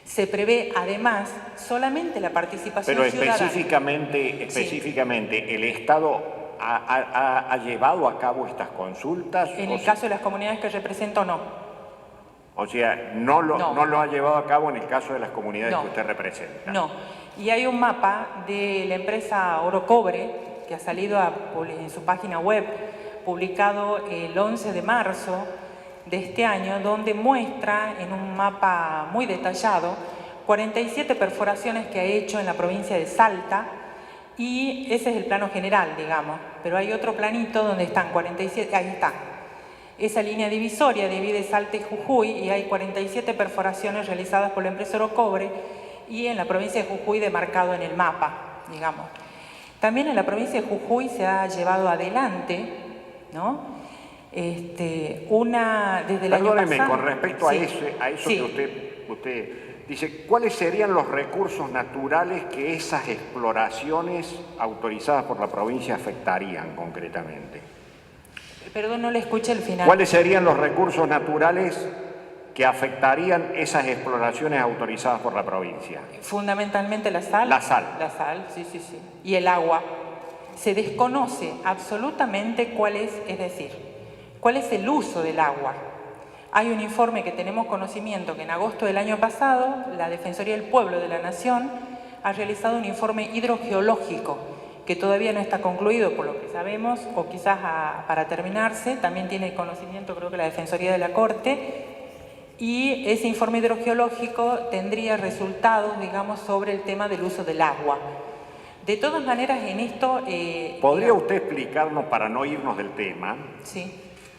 Se prevé además solamente la participación Pero ciudadana. específicamente, ¿el Estado ha llevado a cabo estas consultas? En el caso de las comunidades que represento, no. O sea, no lo ha llevado a cabo en el caso de las comunidades que usted representa. No. Y hay un mapa de la empresa Oro Cobre que ha salido en su página web, publicado el 11 de marzo de este año, donde muestra en un mapa muy detallado 47 perforaciones que ha hecho en la provincia de Salta, y ese es el plano general, digamos. Pero hay otro planito donde están 47, ahí está. Esa línea divisoria divide Salta y Jujuy y hay 47 perforaciones realizadas por la empresa Oro Cobre y en la provincia de Jujuy demarcado en el mapa, digamos. También en la provincia de Jujuy se ha llevado adelante, ¿no? Desde el año pasado. Con respecto a eso que usted dice, ¿cuáles serían los recursos naturales que esas exploraciones autorizadas por la provincia afectarían concretamente? Perdón, no le escuché el final. ¿Cuáles serían los recursos naturales que afectarían esas exploraciones autorizadas por la provincia? Fundamentalmente la sal. La sal. La sal, sí. Y el agua. Se desconoce absolutamente cuál es el uso del agua. Hay un informe que tenemos conocimiento que en agosto del año pasado la Defensoría del Pueblo de la Nación ha realizado un informe hidrogeológico que todavía no está concluido por lo que sabemos, o quizás para terminarse. También tiene conocimiento, creo que la Defensoría de la Corte, y ese informe hidrogeológico tendría resultados, digamos, sobre el tema del uso del agua. De todas maneras, en esto... ¿Podría usted explicarnos, para no irnos del tema? Sí.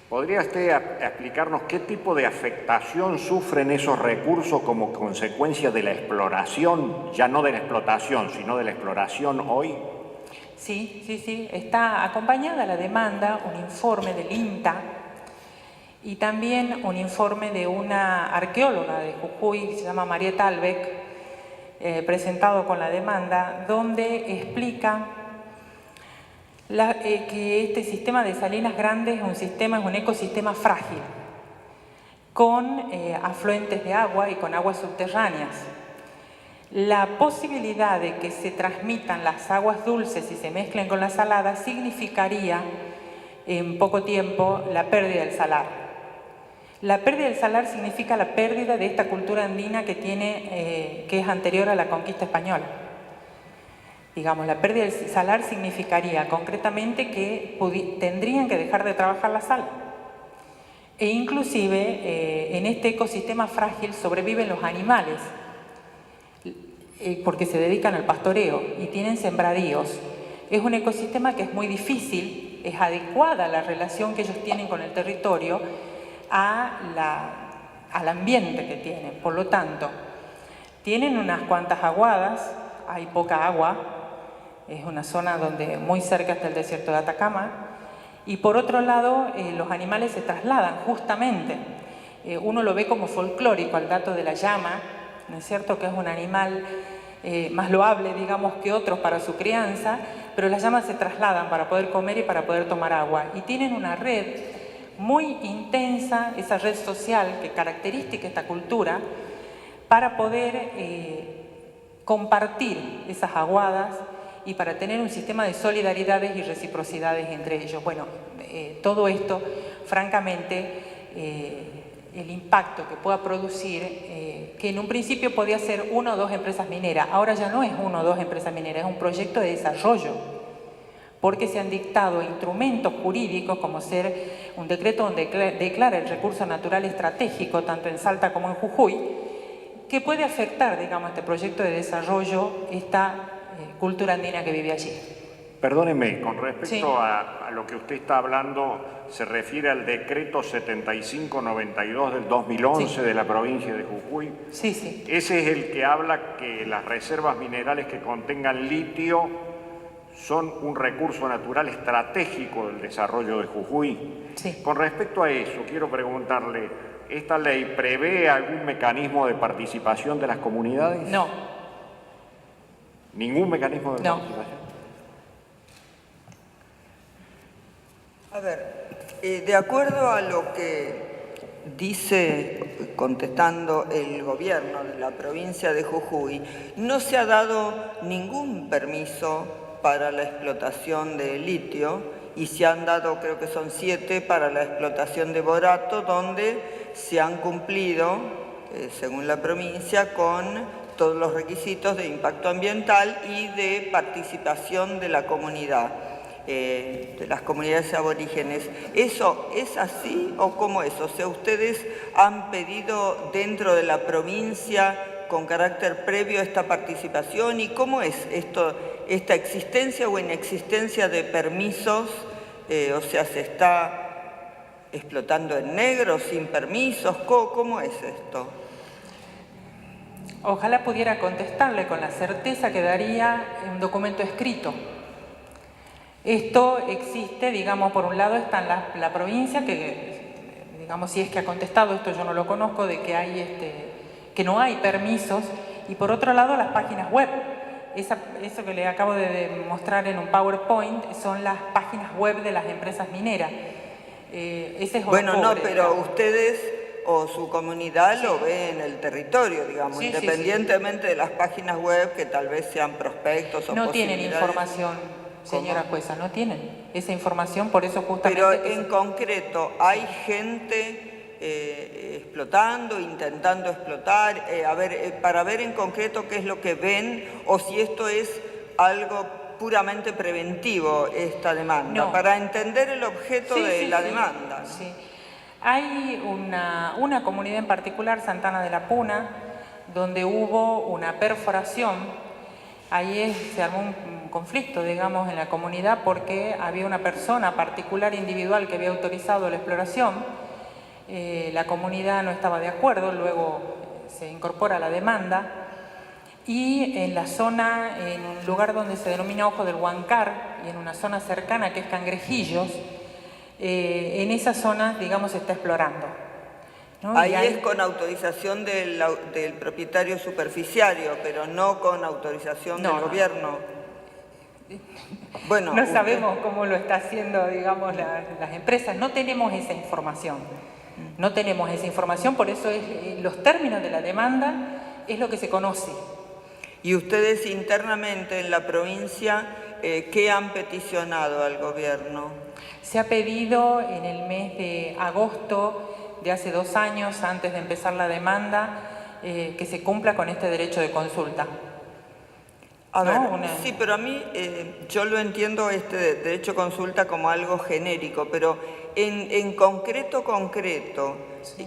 ¿Podría usted explicarnos qué tipo de afectación sufren esos recursos como consecuencia de la exploración, ya no de la explotación, sino de la exploración hoy? Sí. Está acompañada la demanda, un informe del INTA y también un informe de una arqueóloga de Jujuy, que se llama Marieta Albeck, presentado con la demanda, donde explica que este sistema de Salinas Grandes es un ecosistema frágil, con afluentes de agua y con aguas subterráneas. La posibilidad de que se transmitan las aguas dulces y se mezclen con las saladas significaría en poco tiempo la pérdida del salar. La pérdida del salar significa la pérdida de esta cultura andina que es anterior a la conquista española. Digamos, la pérdida del salar significaría concretamente que tendrían que dejar de trabajar la sal. E inclusive en este ecosistema frágil sobreviven los animales, porque se dedican al pastoreo y tienen sembradíos. Es un ecosistema que es muy difícil, es adecuada la relación que ellos tienen con el territorio al ambiente que tienen. Por lo tanto, tienen unas cuantas aguadas, hay poca agua, es una zona donde muy cerca está el desierto de Atacama, y por otro lado los animales se trasladan justamente. Uno lo ve como folclórico al dato de la llama, ¿no es cierto?, que es un animal más loable, digamos, que otros para su crianza, pero las llamas se trasladan para poder comer y para poder tomar agua. Y tienen una red muy intensa, esa red social que caracteriza esta cultura, para poder compartir esas aguadas y para tener un sistema de solidaridades y reciprocidades entre ellos. Bueno, todo esto, francamente, el impacto que pueda producir, que en un principio podía ser 1 o 2 empresas mineras, ahora ya no es 1 o 2 empresas mineras, es un proyecto de desarrollo, porque se han dictado instrumentos jurídicos como ser un decreto donde declara el recurso natural estratégico, tanto en Salta como en Jujuy, que puede afectar, digamos, este proyecto de desarrollo, esta cultura andina que vive allí. Perdóneme, con respecto a lo que usted está hablando, se refiere al decreto 7592 del 2011 de la provincia de Jujuy. Sí. Ese es el que habla que las reservas minerales que contengan litio son un recurso natural estratégico del desarrollo de Jujuy. Sí. Con respecto a eso, quiero preguntarle, ¿esta ley prevé algún mecanismo de participación de las comunidades? No. ¿Ningún mecanismo de participación? A ver, de acuerdo a lo que dice, contestando el gobierno de la provincia de Jujuy, no se ha dado ningún permiso para la explotación de litio y se han dado, creo que son 7, para la explotación de borato, donde se han cumplido, según la provincia, con todos los requisitos de impacto ambiental y de participación de la comunidad, de las comunidades aborígenes. ¿Eso es así o cómo es? O sea, ¿ustedes han pedido dentro de la provincia con carácter previo esta participación? ¿Y cómo es esta existencia o inexistencia de permisos? O sea, ¿se está explotando en negro, sin permisos? ¿Cómo es esto? Ojalá pudiera contestarle con la certeza que daría un documento escrito. Esto existe, digamos, por un lado está en la provincia, que, digamos, si es que ha contestado, esto yo no lo conozco, de que que no hay permisos, y por otro lado las páginas web. Eso que le acabo de mostrar en un PowerPoint son las páginas web de las empresas mineras. Ese es bueno, no, pero ustedes o su comunidad lo ve en el territorio, digamos, independientemente de las páginas web que tal vez sean prospectos o no posibilidades. Tienen información, señora jueza, no tienen esa información, por eso justamente... Pero en concreto, ¿hay gente explotando, intentando explotar, para ver en concreto qué es lo que ven o si esto es algo puramente preventivo, esta demanda, no, para entender el objeto de la demanda? Sí. Hay una comunidad en particular, Santana de la Puna, donde hubo una perforación. Ahí se armó un conflicto, digamos, en la comunidad porque había una persona particular, individual, que había autorizado la exploración. La comunidad no estaba de acuerdo, luego se incorpora la demanda y en la zona, en un lugar donde se denomina Ojo del Huancar y en una zona cercana que es Cangrejillos, en esa zona, digamos, se está explorando, ¿no? Ahí es con autorización del propietario superficiario, pero no con autorización del gobierno. Bueno, no sabemos cómo lo está haciendo, digamos, las empresas. No tenemos esa información. No tenemos esa información, por eso los términos de la demanda es lo que se conoce. ¿Y ustedes internamente en la provincia qué han peticionado al gobierno? Se ha pedido en el mes de agosto de hace 2 años, antes de empezar la demanda, que se cumpla con este derecho de consulta. A ver, sí, pero a mí yo lo entiendo este derecho a consulta como algo genérico, pero en concreto,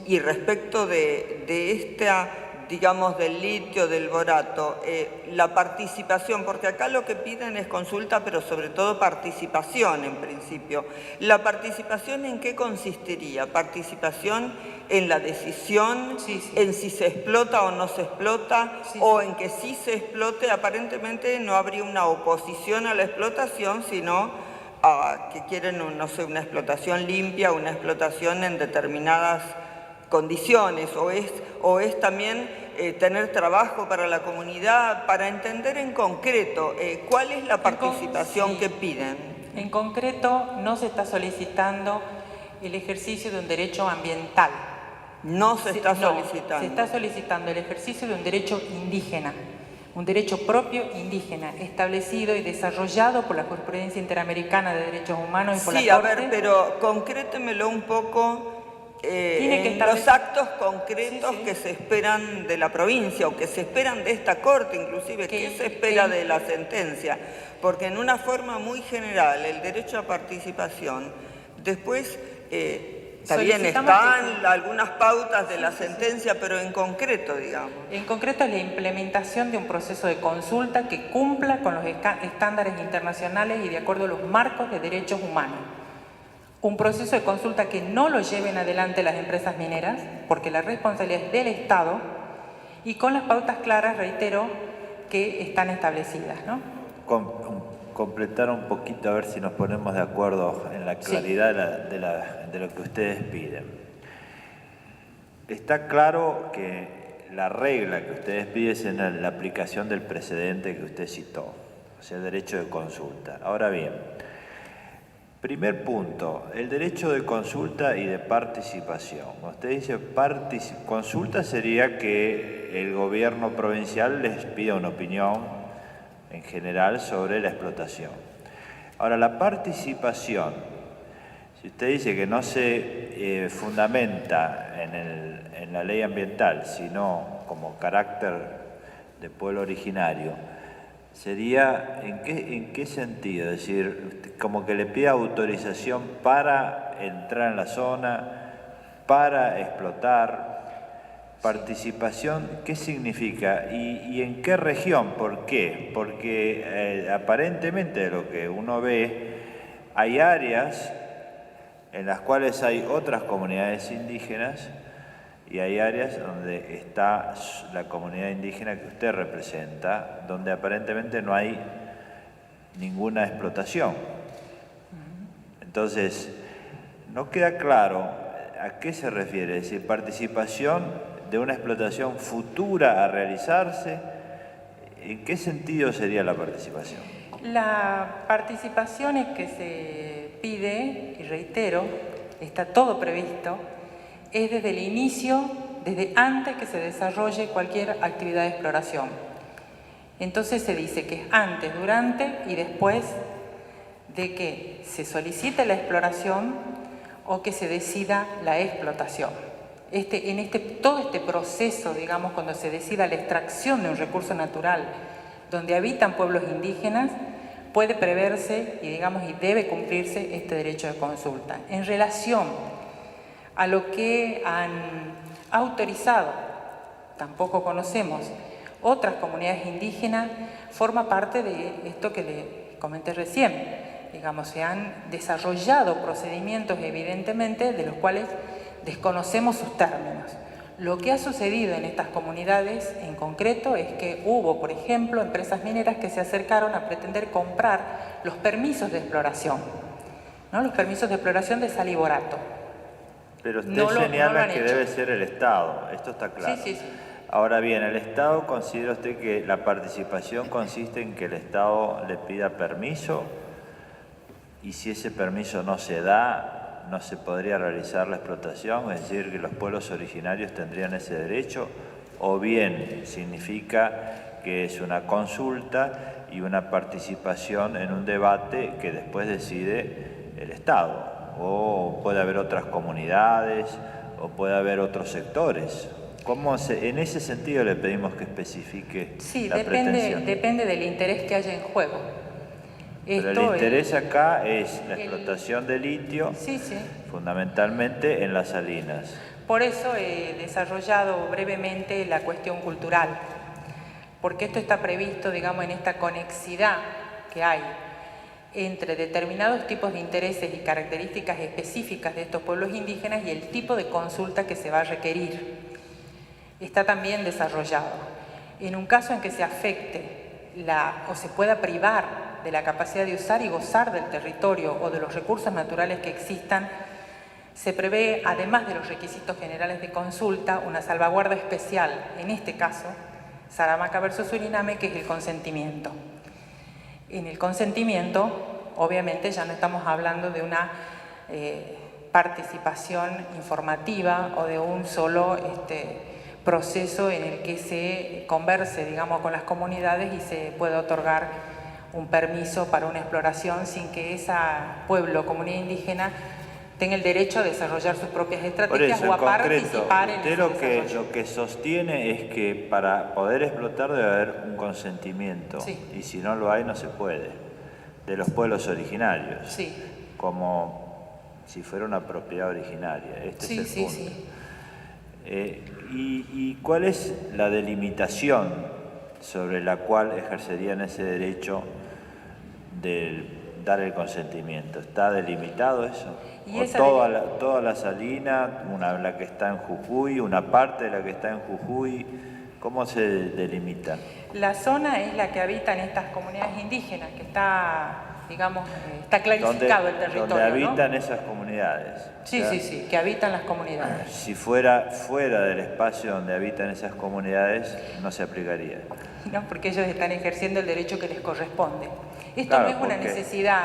y respecto de esta, digamos, del litio, del borato, la participación, porque acá lo que piden es consulta, pero sobre todo participación en principio. ¿La participación en qué consistiría? ¿Participación en la decisión, en si se explota o no se explota, o en que si se explote? Aparentemente no habría una oposición a la explotación, sino que quieren, no sé, una explotación limpia, una explotación en determinadas condiciones, o es también tener trabajo para la comunidad, para entender en concreto cuál es la participación que piden. En concreto, no se está solicitando el ejercicio de un derecho ambiental. No se está solicitando. Se está solicitando el ejercicio de un derecho indígena, un derecho propio indígena, establecido y desarrollado por la Jurisprudencia Interamericana de Derechos Humanos y por la Corte. Sí, a ver, pero concrétemelo un poco en los actos concretos que se esperan de la provincia o que se esperan de esta Corte, inclusive, ¿qué se espera de la sentencia? Porque en una forma muy general, el derecho a participación, después también están algunas pautas de la sentencia, pero en concreto, digamos. En concreto es la implementación de un proceso de consulta que cumpla con los estándares internacionales y de acuerdo a los marcos de derechos humanos. Un proceso de consulta que no lo lleven adelante las empresas mineras, porque la responsabilidad es del Estado, y con las pautas claras, reitero, que están establecidas, ¿no? Completar un poquito, a ver si nos ponemos de acuerdo en la claridad de lo que ustedes piden. Está claro que la regla que ustedes piden es en la aplicación del precedente que usted citó, o sea, el derecho de consulta. Ahora bien, Primer punto, el derecho de consulta y de participación. Usted dice consulta sería que el gobierno provincial les pida una opinión en general sobre la explotación. Ahora, la participación, si usted dice que no se fundamenta en la ley ambiental, sino como carácter de pueblo originario, sería, ¿en qué sentido? Es decir, como que le pida autorización para entrar en la zona, para explotar. Participación, ¿qué significa? ¿Y en qué región? ¿Por qué? Porque aparentemente de lo que uno ve, hay áreas en las cuales hay otras comunidades indígenas y hay áreas donde está la comunidad indígena que usted representa, donde aparentemente no hay ninguna explotación. Entonces, no queda claro a qué se refiere, es decir, participación de una explotación futura a realizarse. ¿En qué sentido sería la participación? La participación es que se pide, y reitero, está todo previsto, es desde el inicio, desde antes que se desarrolle cualquier actividad de exploración. Entonces se dice que es antes, durante y después de que se solicite la exploración o que se decida la explotación. Todo este proceso, digamos, cuando se decida la extracción de un recurso natural donde habitan pueblos indígenas, puede preverse y debe cumplirse este derecho de consulta. En relación a lo que han autorizado, tampoco conocemos, otras comunidades indígenas, forma parte de esto que le comenté recién. Se han desarrollado procedimientos evidentemente de los cuales desconocemos sus términos. Lo que ha sucedido en estas comunidades en concreto es que hubo, por ejemplo, empresas mineras que se acercaron a pretender comprar los permisos de exploración, ¿no? Los permisos de exploración de sal y borato. Pero usted señala que debe ser el Estado, esto está claro. Sí. Ahora bien, ¿el Estado considera usted que la participación consiste en que el Estado le pida permiso? Y si ese permiso no se da, ¿no se podría realizar la explotación? Es decir, que los pueblos originarios tendrían ese derecho. O bien significa que es una consulta y una participación en un debate que después decide el Estado. O puede haber otras comunidades, o puede haber otros sectores. En ese sentido le pedimos que especifique la pretensión. Depende del interés que haya en juego. Pero el interés acá es la explotación de litio, fundamentalmente en las salinas. Por eso he desarrollado brevemente la cuestión cultural, porque esto está previsto, en esta conexidad que hay entre determinados tipos de intereses y características específicas de estos pueblos indígenas y el tipo de consulta que se va a requerir. Está también desarrollado. En un caso en que se afecte o se pueda privar de la capacidad de usar y gozar del territorio o de los recursos naturales que existan, se prevé, además de los requisitos generales de consulta, una salvaguarda especial, en este caso, Saramacca versus Suriname, que es el consentimiento. En el consentimiento, obviamente, ya no estamos hablando de una participación informativa o de un solo proceso en el que se converse, con las comunidades y se pueda otorgar un permiso para una exploración sin que ese pueblo o comunidad indígena tenga el derecho a desarrollar sus propias estrategias o a participar en ese desarrollo. Lo que sostiene es que para poder explotar debe haber un consentimiento, y si no lo hay no se puede, de los pueblos originarios, como si fuera una propiedad originaria. Este es el punto. ¿Y cuál es la delimitación sobre la cual ejercerían ese derecho de dar el consentimiento? ¿Está delimitado eso? ¿O toda la salina, la que está en Jujuy, una parte de la que está en Jujuy? ¿Cómo se delimita? La zona es la que habitan estas comunidades indígenas, que está clarificado el territorio. Donde habitan esas comunidades. Sí, que habitan las comunidades. Si fuera fuera del espacio donde habitan esas comunidades, no se aplicaría. No, porque ellos están ejerciendo el derecho que les corresponde. Esto no es una necesidad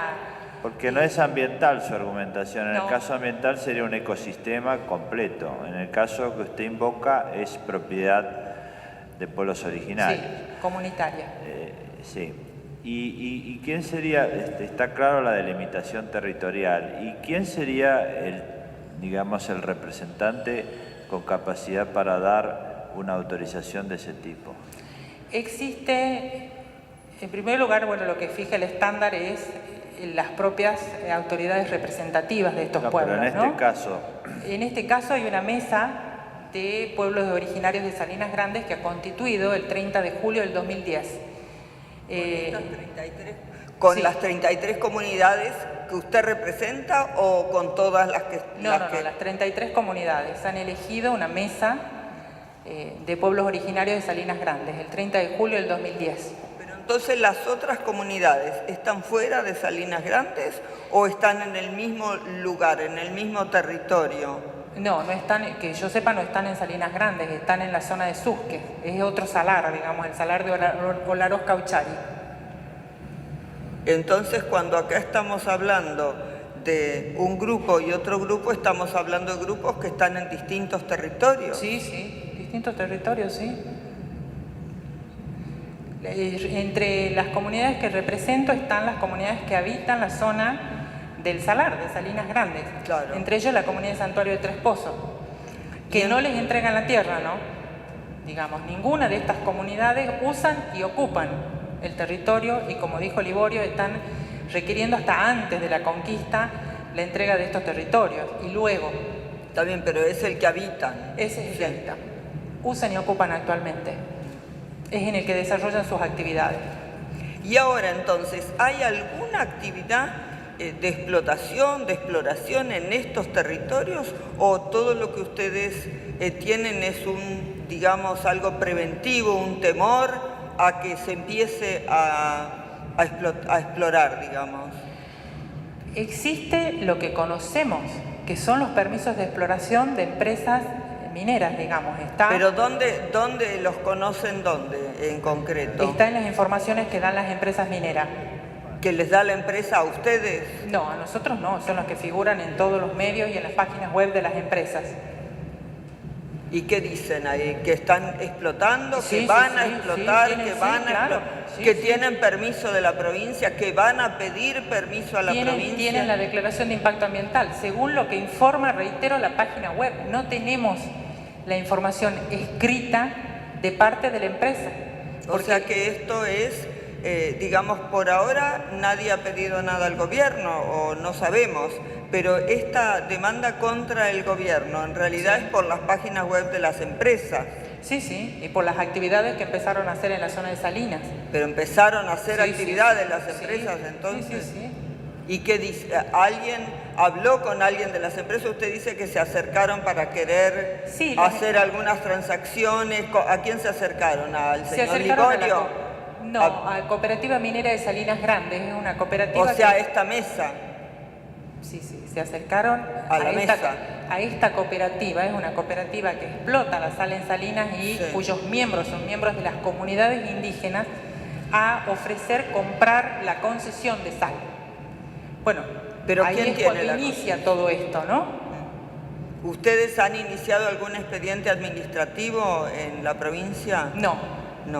Porque no es ambiental su argumentación. En No. el caso ambiental sería un ecosistema completo. En el caso que usted invoca es propiedad de pueblos originarios. Sí, comunitaria. Sí. ¿Y quién sería, está claro la delimitación territorial, y quién sería el representante con capacidad para dar una autorización de ese tipo? Existe, en primer lugar, bueno, lo que fija el estándar es las propias autoridades representativas de estos pueblos, pero en este caso hay una mesa de pueblos originarios de Salinas Grandes que ha constituido el 30 de julio del 2010. ¿Con sí. las 33 comunidades que usted representa o con todas las que...? No, las 33 comunidades han elegido una mesa de pueblos originarios de Salinas Grandes el 30 de julio del 2010. Pero entonces, ¿las otras comunidades están fuera de Salinas Grandes o están en el mismo lugar, en el mismo territorio? No, no están, que yo sepa, no están en Salinas Grandes, están en la zona de Susque, es otro salar, digamos, el salar de Olaroz Cauchari. Entonces, cuando acá estamos hablando de un grupo y otro grupo, estamos hablando de grupos que están en distintos territorios. Sí, distintos territorios, sí. Entre las comunidades que represento están las comunidades que habitan la zona del salar, de Salinas Grandes. Claro. Entre ellos la comunidad de Santuario de Tres Pozos, que no les entregan la tierra, ¿no? Digamos, ninguna de estas comunidades usan y ocupan el territorio y, como dijo Liborio, están requiriendo hasta antes de la conquista la entrega de estos territorios. Y luego... Está bien, pero es el que habitan. Ese es el que habitan. Usan y ocupan actualmente. Es en el que desarrollan sus actividades. Y ahora, entonces, ¿hay alguna actividad de explotación, de exploración en estos territorios, o todo lo que ustedes tienen es algo preventivo, un temor a que se empiece a explorar, digamos? Existe lo que conocemos, que son los permisos de exploración de empresas mineras, digamos. ¿Pero dónde los conocen, en concreto? Está en las informaciones que dan las empresas mineras. ¿Que les da la empresa a ustedes? No, a nosotros no, son los que figuran en todos los medios y en las páginas web de las empresas. ¿Y qué dicen ahí? ¿Que están explotando? ¿Que van a explotar? ¿Que van a explotar? ¿Que tienen permiso de la provincia? ¿Que van a pedir permiso a la provincia? Tienen la declaración de impacto ambiental, según lo que informa, reitero, la página web. No tenemos la información escrita de parte de la empresa. O sea que esto es... por ahora nadie ha pedido nada al gobierno, o no sabemos, pero esta demanda contra el gobierno en realidad es por las páginas web de las empresas. Sí, y por las actividades que empezaron a hacer en la zona de Salinas. Pero empezaron a hacer actividades las empresas, entonces. Sí. ¿Y qué dice? ¿Alguien habló con alguien de las empresas? Usted dice que se acercaron para querer hacer algunas transacciones. ¿A quién se acercaron? ¿Al señor Liborio? No, a Cooperativa Minera de Salinas Grandes, es una cooperativa... O sea, esta mesa. Sí, se acercaron a la mesa. A esta cooperativa, es una cooperativa que explota la sal en Salinas y cuyos miembros son miembros de las comunidades indígenas, a ofrecer comprar la concesión de sal. Bueno, pero ahí es cuando inicia todo esto, ¿no? ¿Ustedes han iniciado algún expediente administrativo en la provincia? No.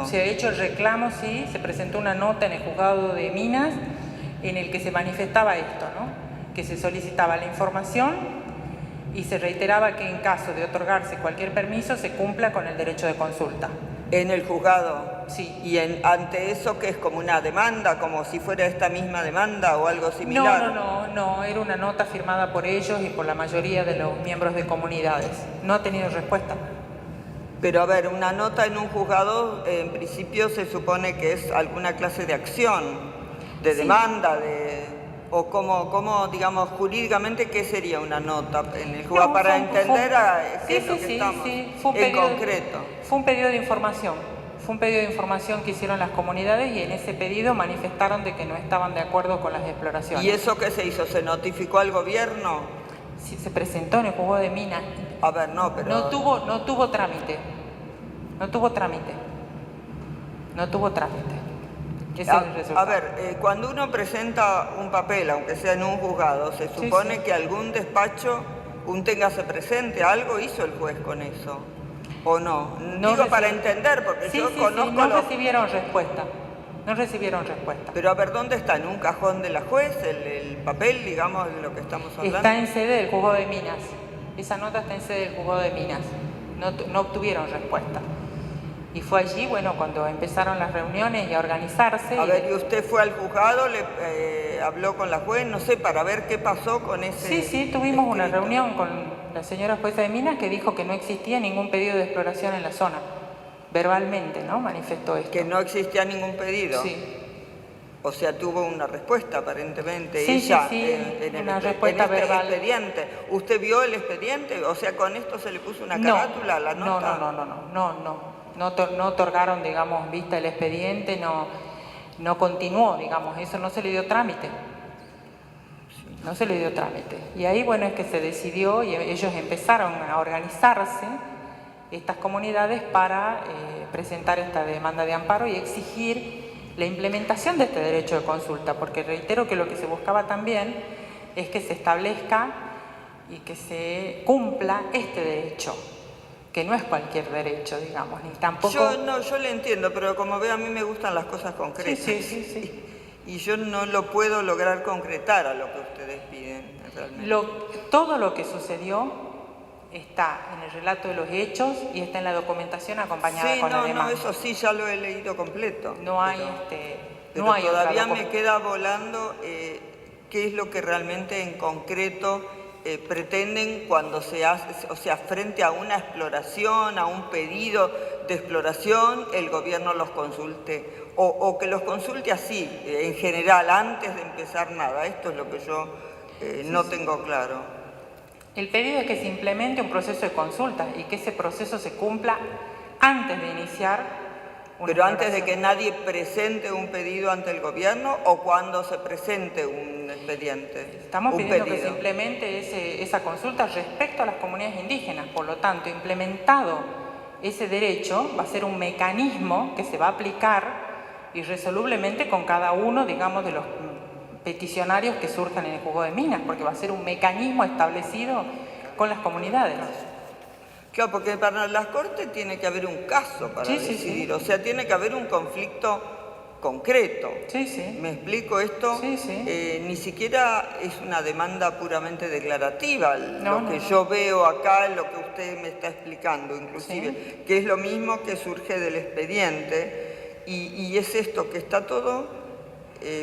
Se ha hecho el reclamo, sí, se presentó una nota en el juzgado de Minas en el que se manifestaba esto, ¿no? Que se solicitaba la información y se reiteraba que en caso de otorgarse cualquier permiso se cumpla con el derecho de consulta. ¿En el juzgado? Sí. ¿Y ante eso qué es, como una demanda, como si fuera esta misma demanda o algo similar? No, era una nota firmada por ellos y por la mayoría de los miembros de comunidades. No ha tenido respuesta. Pero a ver, una nota en un juzgado en principio se supone que es alguna clase de acción, de demanda, o como digamos, jurídicamente, ¿qué sería una nota en el juzgado? Para entender qué es lo que estamos en concreto. Fue un pedido de información. Fue un pedido de información que hicieron las comunidades y en ese pedido manifestaron de que no estaban de acuerdo con las exploraciones. ¿Y eso qué se hizo? ¿Se notificó al gobierno? Sí, se presentó en el juzgado de Minas. A ver, no, pero... No tuvo trámite. Ese es el resultado. A ver, cuando uno presenta un papel, aunque sea en un juzgado, se supone que algún despacho, un téngase presente, algo hizo el juez con eso, ¿o no? Digo para entender, porque yo conozco... No recibieron respuesta. No recibieron respuesta. Pero a ver, ¿dónde está? ¿En un cajón de la juez el papel, digamos, de lo que estamos hablando? Está en sede del juzgado de Minas. Esa nota está en sede del juzgado de Minas. No obtuvieron respuesta. Y fue allí, bueno, cuando empezaron las reuniones y a organizarse. A ver, ¿y usted fue al juzgado, habló con la juez, no sé, para ver qué pasó con ese... Sí, tuvimos una reunión con la señora jueza de Minas que dijo que no existía ningún pedido de exploración en la zona. Verbalmente, ¿no? Manifestó esto. Que no existía ningún pedido. Sí. O sea, tuvo una respuesta aparentemente sí, en una respuesta verbal. Expediente. ¿Usted vio el expediente? O sea, ¿con esto se le puso una carátula a la nota? No otorgaron, digamos, vista el expediente, no continuó, digamos, eso no se le dio trámite. No se le dio trámite. Y ahí, bueno, es que se decidió y ellos empezaron a organizarse, estas comunidades, para presentar esta demanda de amparo y exigir la implementación de este derecho de consulta, porque reitero que lo que se buscaba también es que se establezca y que se cumpla este derecho, que no es cualquier derecho, digamos, ni tampoco... Yo le entiendo, pero como ve, a mí me gustan las cosas concretas. Sí. Y yo no lo puedo lograr concretar a lo que ustedes piden, realmente. Todo lo que sucedió está en el relato de los hechos y está en la documentación acompañada con la demanda. Eso sí, ya lo he leído completo. No hay todavía me queda volando qué es lo que realmente en concreto pretenden cuando se hace, o sea, frente a una exploración, a un pedido de exploración, el gobierno los consulte, o que los consulte así, en general, antes de empezar nada. Esto es lo que yo no tengo claro. El pedido es que se implemente un proceso de consulta y que ese proceso se cumpla antes de iniciar una ¿Pero antes de que nadie presente un pedido ante el gobierno o cuando se presente un expediente? Estamos pidiendo que se implemente esa consulta respecto a las comunidades indígenas. Por lo tanto, implementado ese derecho, va a ser un mecanismo que se va a aplicar irresolublemente con cada uno, digamos, de los peticionarios que surjan en el juzgado de Minas, porque va a ser un mecanismo establecido con las comunidades. Claro, porque para las Cortes tiene que haber un caso para decidir, o sea, tiene que haber un conflicto concreto. ¿Me explico esto? Ni siquiera es una demanda puramente declarativa, lo que yo veo acá, lo que usted me está explicando, inclusive, que es lo mismo que surge del expediente, y es esto, que está todo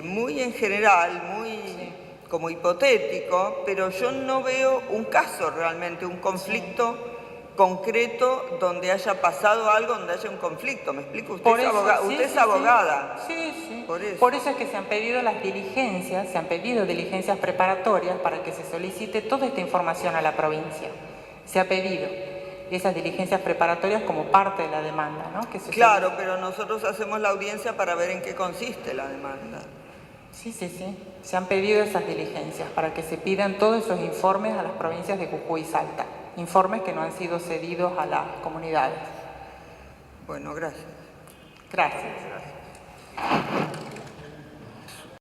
muy en general, muy como hipotético, pero yo no veo un caso realmente, un conflicto concreto donde haya pasado algo, donde haya un conflicto. ¿Me explico? Usted es abogada. Sí. Por eso es que se han pedido diligencias preparatorias para que se solicite toda esta información a la provincia. Se ha pedido esas diligencias preparatorias como parte de la demanda, ¿no? Claro, pero nosotros hacemos la audiencia para ver en qué consiste la demanda. Sí. Se han pedido esas diligencias para que se pidan todos esos informes a las provincias de Jujuy y Salta. Informes que no han sido cedidos a las comunidades. Bueno, gracias. Gracias.